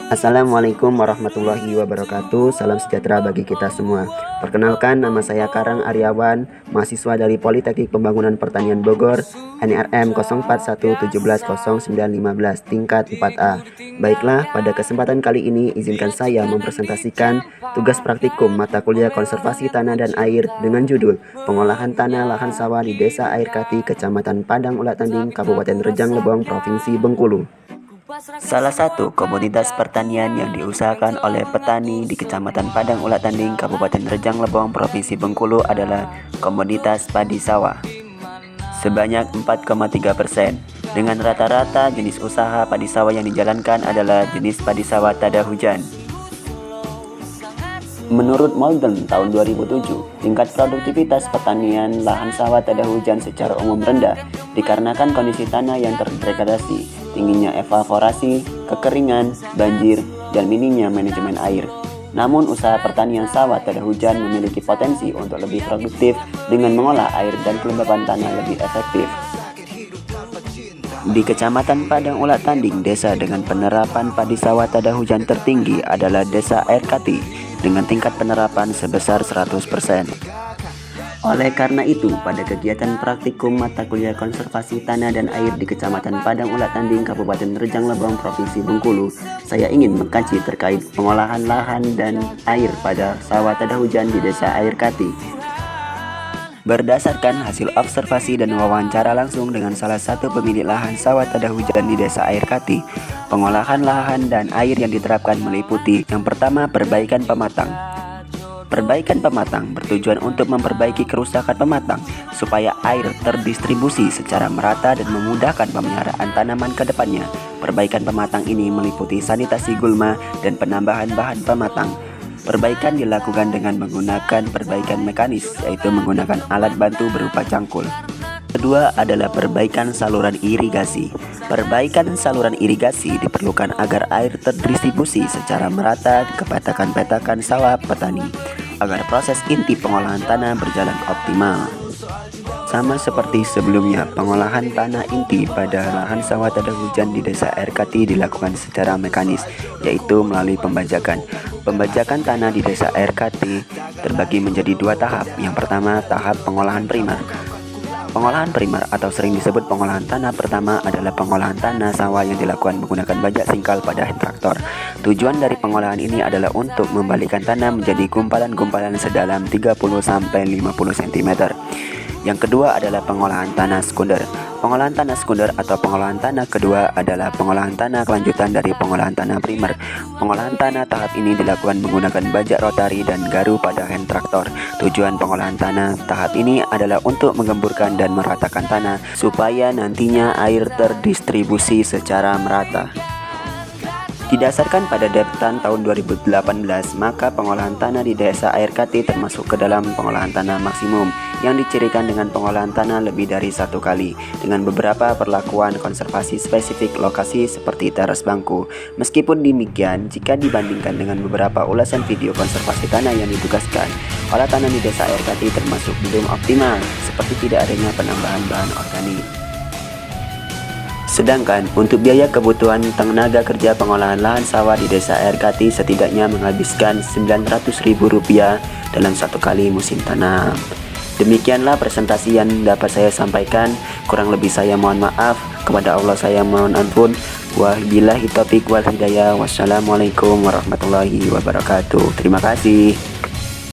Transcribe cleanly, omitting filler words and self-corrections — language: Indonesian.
Assalamualaikum warahmatullahi wabarakatuh. Salam sejahtera bagi kita semua. Perkenalkan, nama saya Karang Aryawan, mahasiswa dari Politeknik Pembangunan Pertanian Bogor, NRM 0411700915, tingkat 4A. Baiklah, pada kesempatan kali ini izinkan saya mempresentasikan tugas praktikum mata kuliah konservasi tanah dan air dengan judul Pengolahan Tanah Lahan Sawah di Desa Air Kati, Kecamatan Padang Ulat Tanding, Kabupaten Rejang Lebong, Provinsi Bengkulu. Salah satu komoditas pertanian yang diusahakan oleh petani di Kecamatan Padang Ulat Tanding, Kabupaten Rejang Lebong, Provinsi Bengkulu adalah komoditas padi sawah sebanyak 4,3%. Dengan rata-rata jenis usaha padi sawah yang dijalankan adalah jenis padi sawah tada hujan. Menurut Molden tahun 2007, tingkat produktivitas pertanian lahan sawah tada hujan secara umum rendah dikarenakan kondisi tanah yang terdegradasi, tingginya evaporasi, kekeringan, banjir, dan minimnya manajemen air. Namun usaha pertanian sawah tada hujan memiliki potensi untuk lebih produktif dengan mengolah air dan kelembapan tanah lebih efektif. Di Kecamatan Padang Ulat Tanding, desa dengan penerapan padi sawah tada hujan tertinggi adalah Desa Air Kati dengan tingkat penerapan sebesar 100%. Oleh karena itu, pada kegiatan praktikum mata kuliah konservasi tanah dan air di Kecamatan Padang Ulat Tanding, Kabupaten Rejang Lebong, Provinsi Bengkulu, saya ingin mengkaji terkait pengolahan lahan dan air pada sawah tada hujan di Desa Air Kati. Berdasarkan hasil observasi dan wawancara langsung dengan salah satu pemilik lahan sawah tada hujan di Desa Air Kati, pengolahan lahan dan air yang diterapkan meliputi yang pertama, perbaikan pematang. Perbaikan pematang bertujuan untuk memperbaiki kerusakan pematang supaya air terdistribusi secara merata dan memudahkan pemeliharaan tanaman ke depannya. Perbaikan pematang ini meliputi sanitasi gulma dan penambahan bahan pematang. Perbaikan dilakukan dengan menggunakan perbaikan mekanis, yaitu menggunakan alat bantu berupa cangkul. Kedua adalah perbaikan saluran irigasi. Perbaikan saluran irigasi diperlukan agar air terdistribusi secara merata ke petakan-petakan sawah petani, agar proses inti pengolahan tanah berjalan optimal. Sama seperti sebelumnya, pengolahan tanah inti pada lahan sawah tada hujan di Desa Air Kati dilakukan secara mekanis, yaitu melalui pembajakan. Pembajakan tanah di Desa Air Kati terbagi menjadi dua tahap. Yang pertama, tahap pengolahan primer. Pengolahan primer atau sering disebut pengolahan tanah pertama adalah pengolahan tanah sawah yang dilakukan menggunakan bajak singkal pada hand traktor. Tujuan dari pengolahan ini adalah untuk membalikan tanah menjadi gumpalan-gumpalan sedalam 30-50 cm. Yang kedua adalah pengolahan tanah sekunder. Pengolahan tanah sekunder atau pengolahan tanah kedua adalah pengolahan tanah kelanjutan dari pengolahan tanah primer. Pengolahan tanah tahap ini dilakukan menggunakan bajak rotari dan garu pada hand traktor. Tujuan pengolahan tanah tahap ini adalah untuk menggemburkan dan meratakan tanah supaya nantinya air terdistribusi secara merata. Didasarkan pada data tahun 2018, maka pengolahan tanah di Desa Air Kati termasuk ke dalam pengolahan tanah maksimum yang dicirikan dengan pengolahan tanah lebih dari satu kali dengan beberapa perlakuan konservasi spesifik lokasi seperti teras bangku. Meskipun demikian, jika dibandingkan dengan beberapa ulasan video konservasi tanah yang ditugaskan, olah tanah di Desa Air Kati termasuk belum optimal, seperti tidak adanya penambahan bahan organik. Sedangkan untuk biaya kebutuhan tenaga kerja pengolahan lahan sawah di Desa Air Kati setidaknya menghabiskan Rp900.000 dalam satu kali musim tanam. Demikianlah presentasi yang dapat saya sampaikan. Kurang lebih saya mohon maaf. Kepada Allah saya mohon ampun. Wabillahi taufiq wal hidayah. Wassalamualaikum warahmatullahi wabarakatuh. Terima kasih.